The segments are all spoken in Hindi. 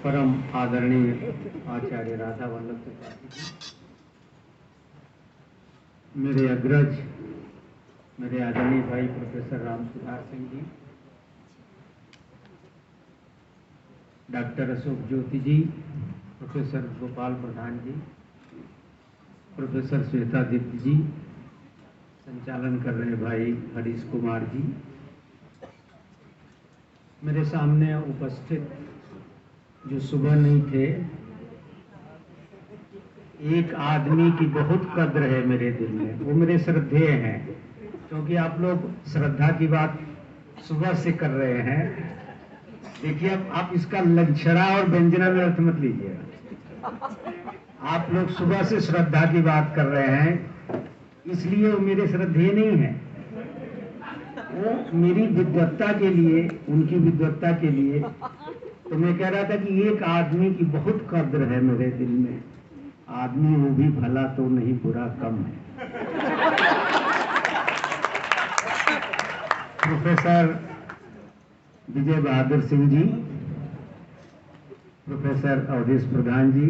परम आदरणीय आचार्य राधा वल्लभ त्रिपाठी जी, मेरे अग्रज, मेरे आदरणीय भाई प्रोफेसर राम सुधार सिंह जी, डॉक्टर अशोक ज्योति जी, प्रोफेसर गोपाल प्रधान जी, प्रोफेसर श्वेता दीप्ति जी, संचालन कर रहे भाई हरीश कुमार जी, मेरे सामने उपस्थित जो सुबह नहीं थे, एक आदमी की बहुत कद्र है मेरे दिल में, वो मेरे श्रद्धेय हैं, क्योंकि आप लोग श्रद्धा की बात सुबह से कर रहे हैं। देखिए, अब आप इसका लक्षणा और व्यंजना में अर्थ मत लीजिएगा। आप लोग सुबह से श्रद्धा की बात कर रहे हैं, इसलिए वो मेरे श्रद्धेय नहीं है। वो मेरी विद्वत्ता के लिए, उनकी विद्वत्ता के लिए। तो मैं कह रहा था कि एक आदमी की बहुत कद्र है मेरे दिल में। आदमी वो भी भला तो नहीं, बुरा कम है। प्रोफेसर विजय बहादुर सिंह जी, प्रोफेसर अवधेश प्रधान जी,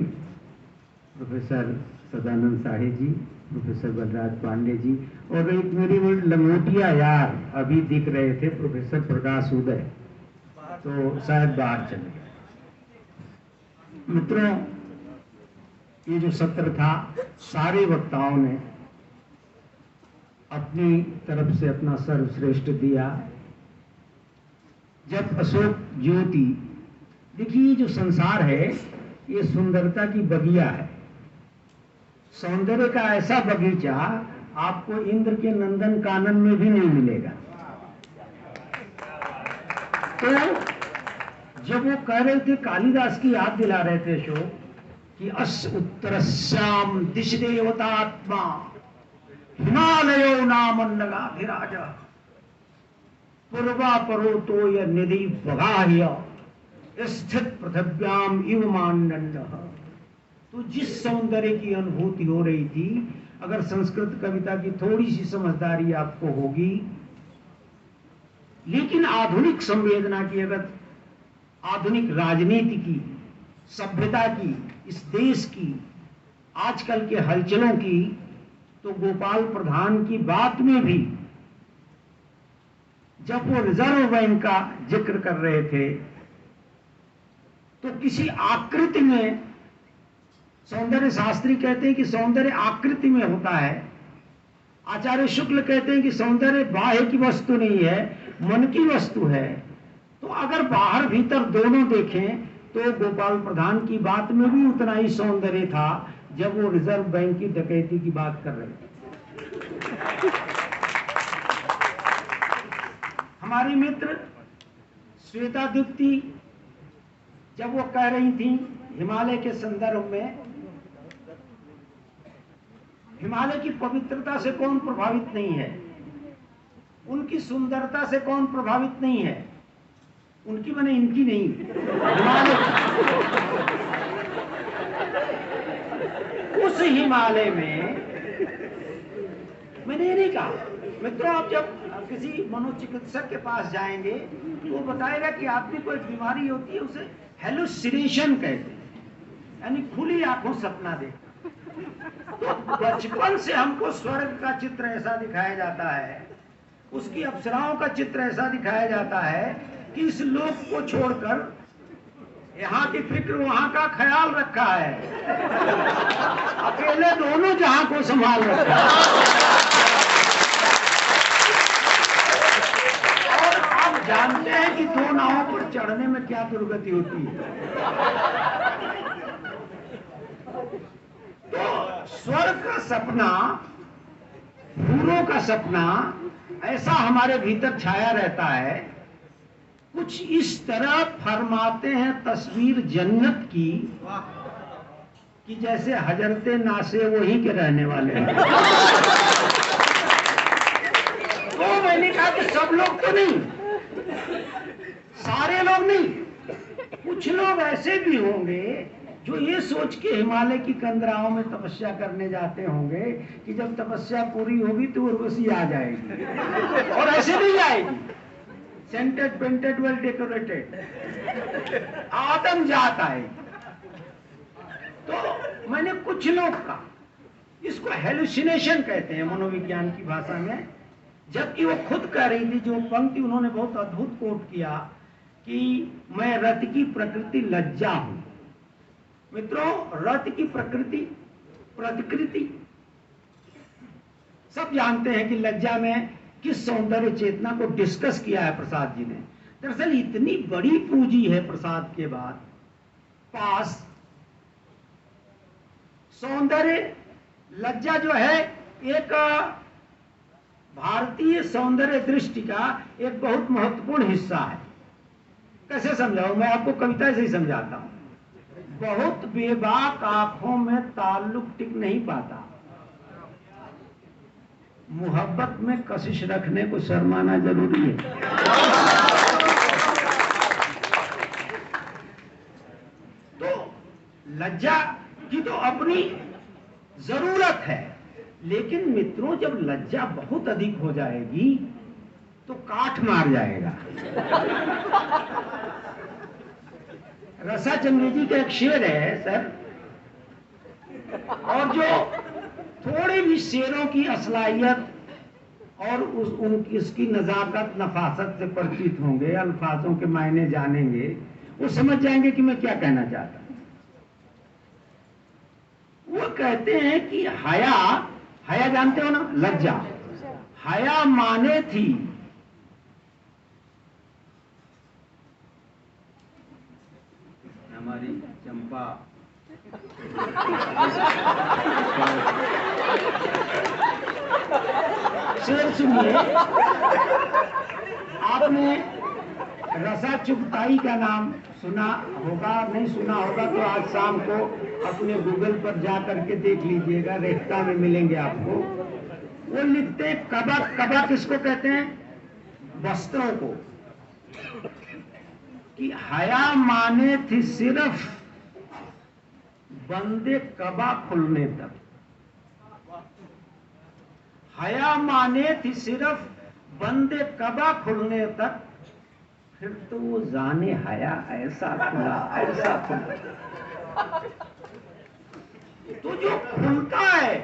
प्रोफेसर सदानंद साहे जी, प्रोफेसर बलराज पांडे जी, और एक मेरी वो लंगोटिया यार अभी दिख रहे थे, प्रोफेसर प्रकाश उदय, तो शायद बाहर चले गए। मित्रों, ये जो सत्र था, सारे वक्ताओं ने अपनी तरफ से अपना सर्वश्रेष्ठ दिया। जब अशोक ज्योति, देखिए ये जो संसार है ये सुंदरता की बगिया है। सौंदर्य का ऐसा बगीचा आपको इंद्र के नंदन कानन में भी नहीं मिलेगा। तो जब वो कह रहे थे, कालिदास की याद दिला रहे थे अशोक कि अस उत्तरस्याम दिश देवतात्मा हिमालयो नामन्नगाधिराज पूर्वा परो तो य निधि बगाह्य स्थित पृथ्व्याम इव मानदंड। तो जिस सौंदर्य की अनुभूति हो रही थी, अगर संस्कृत कविता की थोड़ी सी समझदारी आपको होगी, लेकिन आधुनिक संवेदना की, अगर आधुनिक राजनीति की, सभ्यता की, इस देश की, आजकल के हलचलों की, तो गोपाल प्रधान की बात में भी जब वो रिजर्व बैंक का जिक्र कर रहे थे, तो किसी आकृति में, सौंदर्य शास्त्री कहते हैं कि सौंदर्य आकृति में होता है, आचार्य शुक्ल कहते हैं कि सौंदर्य बाह्य की वस्तु नहीं है, मन की वस्तु है। तो अगर बाहर भीतर दोनों देखें तो गोपाल प्रधान की बात में भी उतना ही सौंदर्य था जब वो रिजर्व बैंक की डकैती की बात कर रहे थे। हमारी मित्र श्वेता दीप्ति जब वो कह रही थी हिमालय के संदर्भ में, हिमालय की पवित्रता से कौन प्रभावित नहीं है, उनकी सुंदरता से कौन प्रभावित नहीं है, उनकी मैंने इनकी नहीं, हिमालय, उस हिमालय में मैंने ये नहीं कहा। मित्रों, आप जब किसी मनोचिकित्सक के पास जाएंगे तो वो बताएगा कि आदमी को एक बीमारी होती है, उसे हेलुसिनेशन कहते हैं, यानी खुली आंखों सपना देखना। तो बचपन से हमको स्वर्ग का चित्र ऐसा दिखाया जाता है, उसकी अप्सराओं का चित्र ऐसा दिखाया जाता है कि इस लोक को छोड़कर यहाँ की फिक्र वहां का ख्याल रखा है, अकेले दोनों जहां को संभाल रखा है। और आप जानते हैं कि दो नावों पर चढ़ने में क्या दुर्गति होती है। तो स्वर्ग का सपना, फूलों का सपना ऐसा हमारे भीतर छाया रहता है। कुछ इस तरह फरमाते हैं तस्वीर जन्नत की कि जैसे हजरते नासे वहीं के रहने वाले हैं। तो मैंने कहा कि सब लोग तो नहीं, सारे लोग नहीं, कुछ लोग ऐसे भी होंगे जो ये सोच के हिमालय की कंदराओं में तपस्या करने जाते होंगे कि जब तपस्या पूरी होगी तो उर्वशी आ जाएगी, और ऐसे नहीं आएगी। सेंटेड पेंटेड वेल डेकोरेटेड, आदम जात आए। तो मैंने कुछ लोग का, इसको हेलुसिनेशन कहते हैं मनोविज्ञान की भाषा में, जबकि वो खुद कह रही थी, जो पंक्ति उन्होंने बहुत अद्भुत कोट किया कि मैं रत की प्रकृति लज्जा हूं। मित्रों, रत की प्रकृति प्रतिकृति सब जानते हैं कि लज्जा में किस सौंदर्य चेतना को डिस्कस किया है प्रसाद जी ने। दरअसल इतनी बड़ी पूंजी है प्रसाद के बाद पास, सौंदर्य लज्जा जो है एक भारतीय सौंदर्य दृष्टि का एक बहुत महत्वपूर्ण हिस्सा है। कैसे समझाऊं मैं आपको, कविता से ही समझाता हूं। बहुत बेबाक आंखों में ताल्लुक टिक नहीं पाता, मोहब्बत में कशिश रखने को शर्माना जरूरी है। तो लज्जा की तो अपनी जरूरत है, लेकिन मित्रों जब लज्जा बहुत अधिक हो जाएगी तो काठ मार जाएगा। रसा चंद्र जी का एक शेर है सर, और जो थोड़ी भी शेरों की असलाहियत और उसकी नजाकत नफासत से परिचित होंगे, अल्फाजों के मायने जानेंगे, वो समझ जाएंगे कि मैं क्या कहना चाहता हूं। वो कहते हैं कि हया, हया जानते हो ना, लज्जा, हया माने थी हमारी चंपा शेर सुनिए, आपने रसा चुगताई का नाम सुना होगा, नहीं सुना होगा तो आज शाम को अपने गूगल पर जा करके देख लीजिएगा, रेखता में मिलेंगे आपको। वो लिखते हैं कबक, कबक किसको कहते हैं, वस्त्रों को, कि हया माने थी सिर्फ बंदे कबा खुलने तक, हया माने थी सिर्फ बंदे कबा खुलने तक, फिर तो वो जाने हया ऐसा खुला, ऐसा खुला। तो जो खुलता है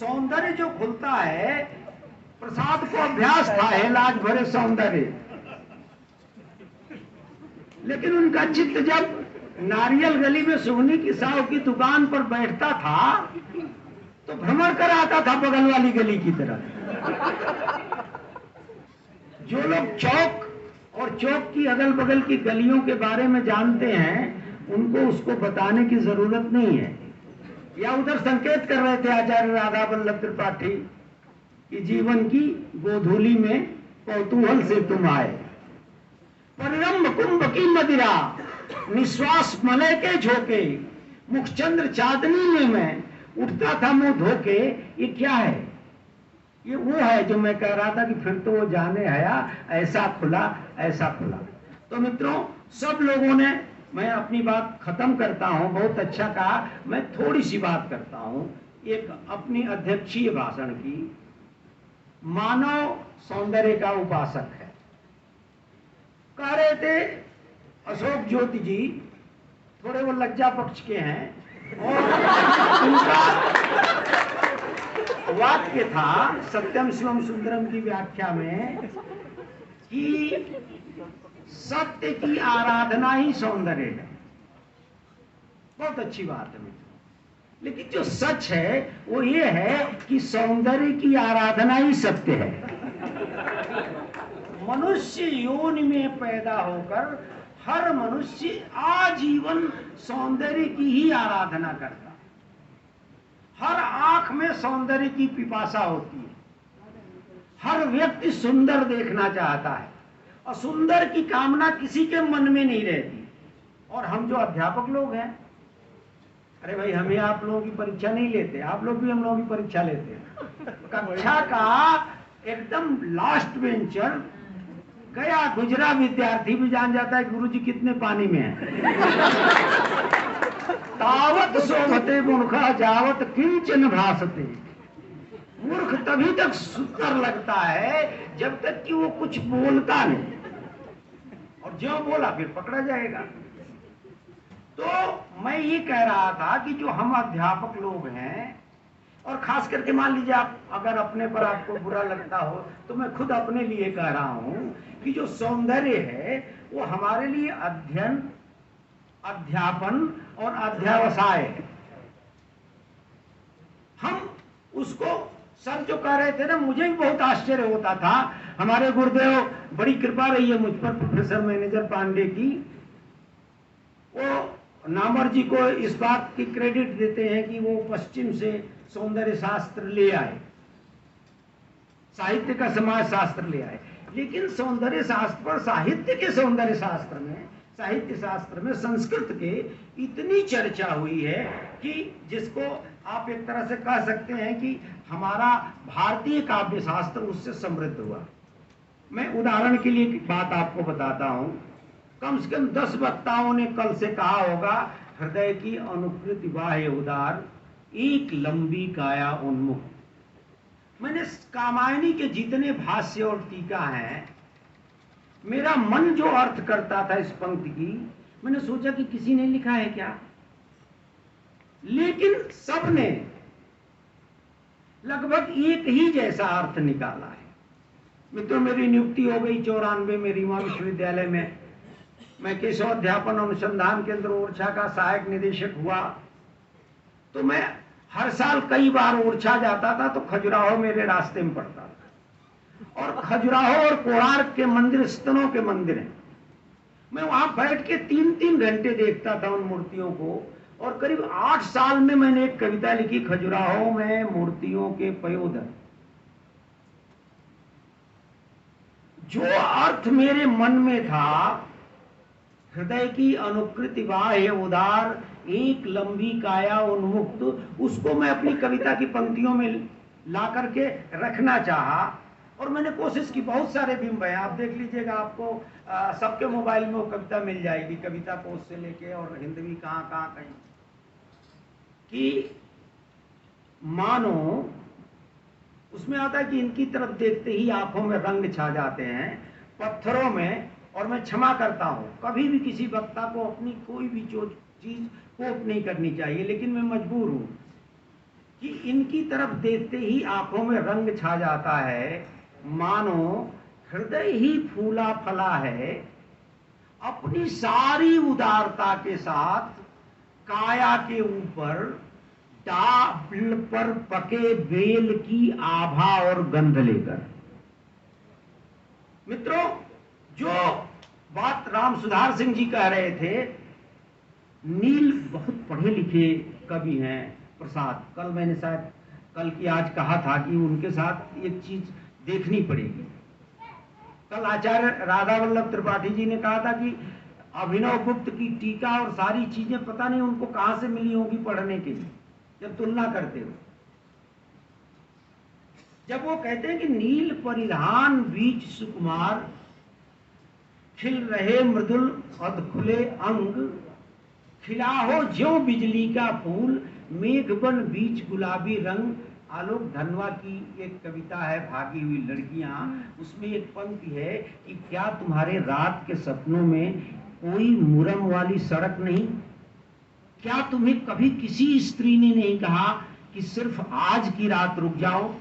सौंदर्य, जो खुलता है, प्रसाद को अभ्यास था इलाज भरे सौंदर्य, लेकिन उनका चित्त जब नारियल गली में सुगनी की साव की दुकान पर बैठता था तो भ्रमण कर आता था बगल वाली गली की तरफ। जो लोग चौक और चौक की अगल बगल की गलियों के बारे में जानते हैं, उनको उसको बताने की जरूरत नहीं है। या उधर संकेत कर रहे थे आचार्य राधा वल्लभ त्रिपाठी कि जीवन की गोधूली में कौतूहल से तुम आए, परिरंभ कुंभ की मदिरा, निश्वास मलय के झोंके, मुखचंद्र चांदनी में मैं उठता था मुंह धोके। ये क्या है? ये वो है जो मैं कह रहा था कि फिर तो वो जाने हया ऐसा खुला, ऐसा खुला। तो मित्रों, सब लोगों ने, मैं अपनी बात खत्म करता हूं, बहुत अच्छा कहा, मैं थोड़ी सी बात करता हूं एक अपनी अध्यक्षीय भाषण की। मानव सौंदर्य का उपासक है, कह रहे थे अशोक ज्योति जी, थोड़े वो लज्जा पक्ष के हैं, और उनका वाक्य था सत्यम शिवम सुंदरम की व्याख्या में कि सत्य की आराधना ही सौंदर्य है। बहुत अच्छी बात है मित्रों, लेकिन जो सच है वो ये है कि सौंदर्य की आराधना ही सत्य है। मनुष्य योनि में पैदा होकर हर मनुष्य आजीवन सौंदर्य की ही आराधना करता, हर आंख में सौंदर्य की पिपासा होती है, हर व्यक्ति सुंदर देखना चाहता है, और सुंदर की कामना किसी के मन में नहीं रहती। और हम जो अध्यापक लोग हैं, अरे भाई हमें आप लोगों की परीक्षा नहीं लेते, आप लोग भी हम लोगों की परीक्षा लेते हैं। कक्षा का एकदम लास्ट बेंचर गया गुजरा विद्यार्थी भी जान जाता है गुरुजी कितने पानी में है। तावत शोभते मुखा जावत किंचन भासते, मूर्ख तभी तक सुंदर लगता है जब तक कि वो कुछ बोलता नहीं, और जो बोला फिर पकड़ा जाएगा। तो मैं ये कह रहा था कि जो हम अध्यापक लोग हैं, और खास करके मान लीजिए आप अगर अपने पर आपको बुरा लगता हो तो मैं खुद अपने लिए कह रहा हूं कि जो सौंदर्य है वो हमारे लिए अध्ययन, अध्यापन और अध्यावसाय है। हम उसको, सर जो कह रहे थे ना, मुझे भी बहुत आश्चर्य होता था। हमारे गुरुदेव, बड़ी कृपा रही है मुझ पर प्रोफेसर मैनेजर पांडे की, वो नामर जी को इस बात की क्रेडिट देते हैं कि वो पश्चिम से सौंदर्य शास्त्र ले आए, साहित्य का समाज शास्त्र ले आए। लेकिन सौंदर्य शास्त्र पर, साहित्य के सौंदर्य शास्त्र में, साहित्य शास्त्र में संस्कृत के इतनी चर्चा हुई है कि जिसको आप एक तरह से कह सकते हैं कि हमारा भारतीय काव्य शास्त्र उससे समृद्ध हुआ। मैं उदाहरण के लिए बात आपको बताता हूं। कम से कम 10 वक्ताओं ने कल से कहा होगा, हृदय की अनुकृति बाह्य उदार, एक लंबी काया उन्मुख। मैंने कामायनी के जितने भाष्य और टीका हैं, मेरा मन जो अर्थ करता था इस पंक्ति की, मैंने सोचा कि किसी ने लिखा है क्या, लेकिन सबने लगभग एक ही जैसा अर्थ निकाला है। मित्रों, मेरी नियुक्ति हो गई 94 में रीवा विश्वविद्यालय में। मैं केशव अध्यापन अनुसंधान केंद्र ओरछा का सहायक निदेशक हुआ। तो मैं हर साल कई बार ओरछा जाता था, तो खजुराहो मेरे रास्ते में पड़ता था, और खजुराहो और कोणार्क के मंदिर स्तनों के मंदिर हैं। मैं वहां बैठ के 3-3 घंटे देखता था उन मूर्तियों को, और करीब 8 साल में मैंने एक कविता लिखी, खजुराहो में मूर्तियों के पयोधर। जो अर्थ मेरे मन में था, हृदय की अनुकृति बाह्य उदार, एक लंबी काया उन्मुक्त, उसको मैं अपनी कविता की पंक्तियों में ला करके रखना चाहा। और मैंने कोशिश की, बहुत सारे बिंब है, आप देख लीजिएगा, आपको सबके मोबाइल में वो कविता मिल जाएगी, कविता कोश से लेके और हिंदवी कहाँ कहाँ कहीं, कि मानो उसमें आता है कि इनकी तरफ देखते ही आंखों में रंग छा जाते हैं, पत्थरों में। और मैं क्षमा करता हूं, कभी भी किसी वक्ता को अपनी कोई भी चीज कोप नहीं करनी चाहिए, लेकिन मैं मजबूर हूं कि इनकी तरफ देखते ही आंखों में रंग छा जाता है, मानो हृदय ही फूला फला है, अपनी सारी उदारता के साथ काया के ऊपर डाल पर पके बेल की आभा और गंध लेकर। मित्रों, जो बात राम सुधार सिंह जी कह रहे थे, नील बहुत पढ़े लिखे कवि हैं प्रसाद। कल मैंने शायद कल की आज कहा था कि उनके साथ एक चीज देखनी पड़ेगी। कल आचार्य राधा वल्लभ त्रिपाठी जी ने कहा था कि अभिनव गुप्त की टीका और सारी चीजें पता नहीं उनको कहां से मिली होगी पढ़ने के लिए, जब तुलना करते हो। जब वो कहते हैं कि नील परिधान बीच सुकुमार, खिल रहे मृदुल अधखुले अंग, खिला हो ज्यों बिजली का फूल, मेघबन बीच गुलाबी रंग। आलोक धनवा की एक कविता है, भागी हुई लड़कियां, उसमें एक पंक्ति है कि क्या तुम्हारे रात के सपनों में कोई मुरम वाली सड़क नहीं? क्या तुम्हें कभी किसी स्त्री ने नहीं कहा कि सिर्फ आज की रात रुक जाओ?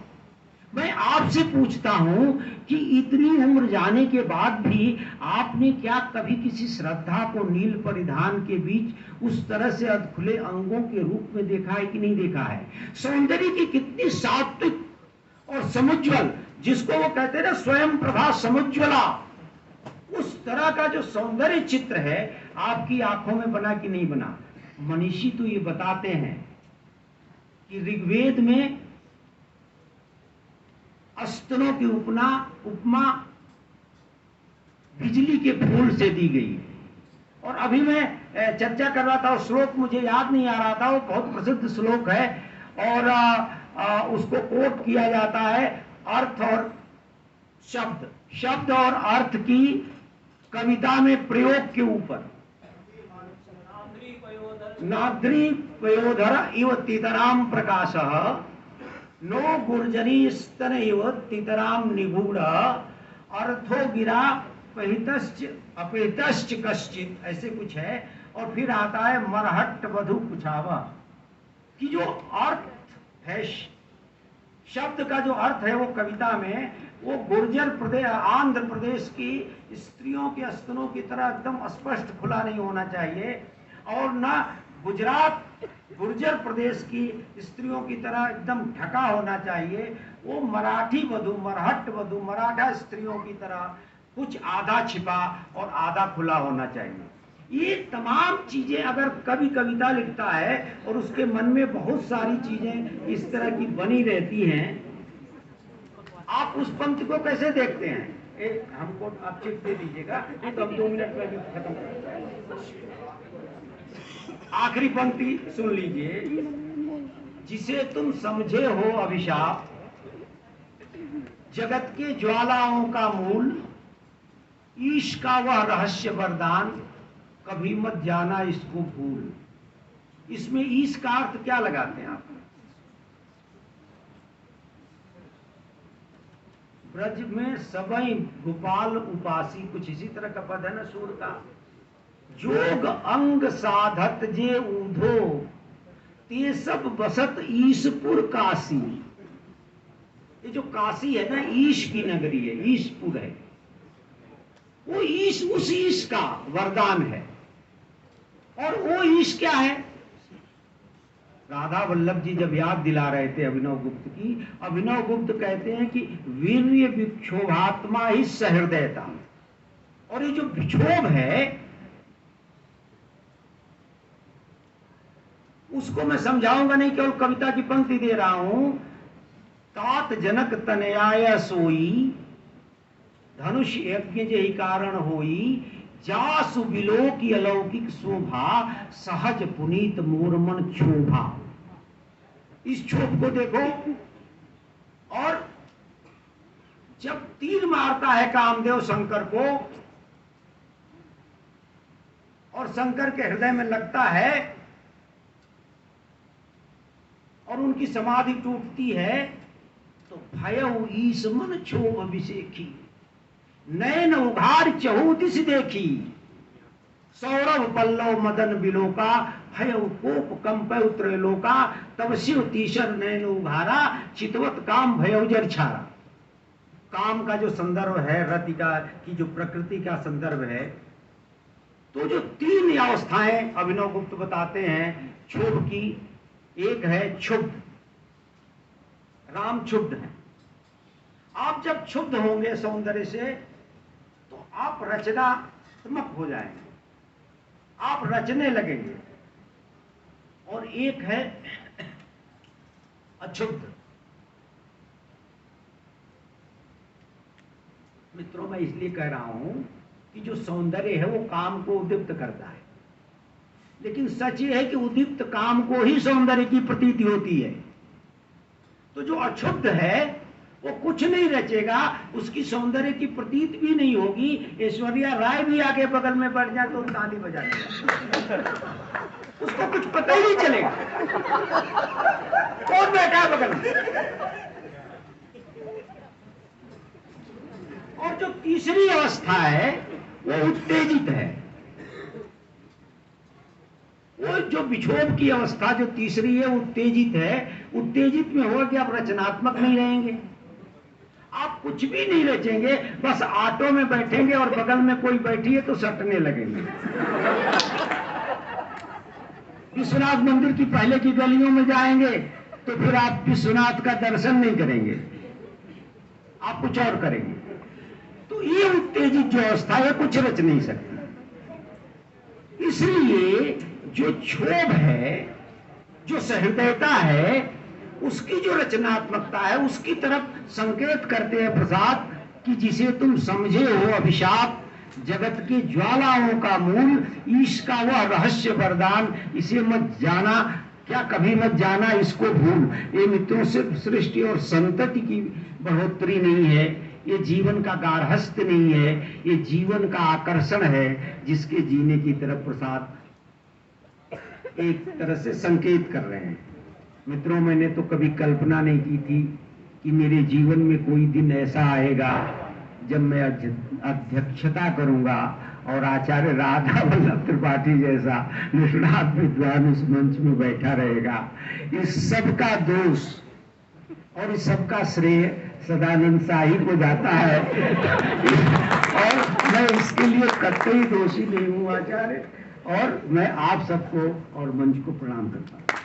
मैं आपसे पूछता हूं कि इतनी उम्र जाने के बाद भी आपने क्या कभी किसी श्रद्धा को नील परिधान के बीच उस तरह से अधखुले अंगों के रूप में देखा है कि नहीं देखा है? सौंदर्य की कितनी सात्विक और समुज्वल, जिसको वो कहते हैं ना स्वयं प्रभा समुज्वला, उस तरह का जो सौंदर्य चित्र है आपकी आंखों में बना कि नहीं बना? मनीषी तो ये बताते हैं कि ऋग्वेद में स्तनों की उपमा बिजली के फूल से दी गई। और अभी मैं चर्चा कर रहा था, श्लोक मुझे याद नहीं आ रहा था, वो बहुत प्रसिद्ध श्लोक है और उसको कोट किया जाता है अर्थ और शब्द और अर्थ की कविता में प्रयोग के ऊपर। नाद्री पयोधर इव तीतराम प्रकाशः नो गुर्जरी स्तन इव तितराम निगूढ़ अर्थो गिरा पहितश्च अपेतश्च कश्चित, ऐसे कुछ है। और फिर आता है मरहट्ट वधु कुछावा, कि जो अर्थ है, शब्द का जो अर्थ है वो कविता में वो गुर्जर प्रदेश, आंध्र प्रदेश की स्त्रियों के स्तनों की तरह एकदम स्पष्ट खुला नहीं होना चाहिए, और न गुजरात गुर्जर प्रदेश की स्त्रियों की तरह एकदम ढका होना चाहिए। वो मराठी वधु, मरहट्ट वधु, मराठा स्त्रियों की तरह कुछ आधा छिपा और आधा खुला होना चाहिए। ये तमाम चीजें अगर कवि कविता लिखता है और उसके मन में बहुत सारी चीजें इस तरह की बनी रहती हैं, आप उस पंक्ति को कैसे देखते हैं? हमको आप चेक दे दीजिएगा, नहीं तो हम 2 मिनट में भी खत्म कर। आखिरी पंक्ति सुन लीजिए। जिसे तुम समझे हो अभिशाप, जगत के ज्वालाओं का मूल, ईश का वह रहस्य वरदान, कभी मत जाना इसको भूल। इसमें ईश का अर्थ क्या लगाते हैं आप? ब्रज में सबई गोपाल उपासी, कुछ इसी तरह का पद है ना सूर का। जोग अंग साधत जे ऊधो, ते सब बसत ईशपुर काशी। ये जो काशी है ना, ईश की नगरी है, ईशपुर है। वो ईश, उस ईश का वरदान है। और वो ईश क्या है? राधा वल्लभ जी जब याद दिला रहे थे अभिनव गुप्त की, अभिनव गुप्त कहते हैं कि वीर्य विक्षोभात्मा ही सहृदयता। और ये जो विक्षोभ है उसको मैं समझाऊंगा नहीं, केवल कविता की पंक्ति दे रहा हूं। तात जनक तनयाय सोई, धनुष यज्ञ जे कारण होई, जासु बिलो की अलौकिक शोभा, सहज पुनीत मोरमन क्षोभा। इस क्षोभ को देखो। और जब तीर मारता है कामदेव शंकर को और शंकर के हृदय में लगता है और उनकी समाधि टूटती है, तो भयउ ईश मन क्षोभ अभिषेकी, नयन उघार चहु दिस देखी, सौरभ पल्लव मदन बिलोका, भयउ कोप कंपय त्रैलोका, तब शिव तीसर नयन उघारा, चितवत काम भयउ जर छारा। काम का जो संदर्भ है, रतिका की जो प्रकृति का संदर्भ है, तो जो 3 अवस्थाएं अभिनव गुप्त बताते हैं क्षोभ की। एक है क्षुब्ध, राम क्षुब्ध है। आप जब क्षुब्ध होंगे सौंदर्य से तो आप रचनात्मक हो जाएंगे, आप रचने लगेंगे। और एक है अक्षुब्ध। मित्रों, मैं इसलिए कह रहा हूं कि जो सौंदर्य है वो काम को उद्दीप्त करता है, लेकिन सच ये है कि उद्दीप्त काम को ही सौंदर्य की प्रतीति होती है। तो जो अक्षुब्ध है वो कुछ नहीं रचेगा, उसकी सौंदर्य की प्रतीत भी नहीं होगी। ऐश्वर्या राय भी आगे बगल में बैठ जाए तो ताली बजा देगा, उसको कुछ पता ही नहीं चलेगा कौन बैठा है बगल में। और जो तीसरी अवस्था है वो उत्तेजित है। वो जो विक्षोभ की अवस्था जो तीसरी है उत्तेजित है। उत्तेजित में होगा कि आप रचनात्मक नहीं रहेंगे, आप कुछ भी नहीं रचेंगे, बस ऑटो में बैठेंगे और बगल में कोई बैठी है तो सटने लगेंगे। विश्वनाथ मंदिर की पहले की गलियों में जाएंगे तो फिर आप विश्वनाथ का दर्शन नहीं करेंगे, आप कुछ और करेंगे। तो ये उत्तेजित जो अवस्था है कुछ रच नहीं सकती। इसलिए जो क्षोभ है, जो सहृदयता है, उसकी जो रचनात्मकता है उसकी तरफ संकेत करते हैं प्रसाद कि जिसे तुम समझे हो अभिशाप, जगत की ज्वालाओं का मूल, ईश का वह रहस्य वरदान, इसे मत जाना, क्या कभी मत जाना इसको भूल। ये मित्रों सिर्फ सृष्टि और संतति की बढ़ोतरी नहीं है, ये जीवन का गार्हस्थ्य नहीं है, ये जीवन का आकर्षण है जिसके जीने की तरफ प्रसाद एक तरह से संकेत कर रहे हैं। मित्रों, मैंने तो कभी कल्पना नहीं की थी कि मेरे जीवन में कोई दिन ऐसा आएगा जब मैं अध्यक्षता करूंगा और आचार्य राधा वल्लभ त्रिपाठी जैसा निष्णात विद्वान उस मंच में बैठा रहेगा। इस सब का दोष और इस सब का श्रेय सदानंद साई को जाता है और मैं इसके लिए कतई दोषी नहीं हूं आचार्य। और मैं आप सबको और मंच को प्रणाम करता हूं।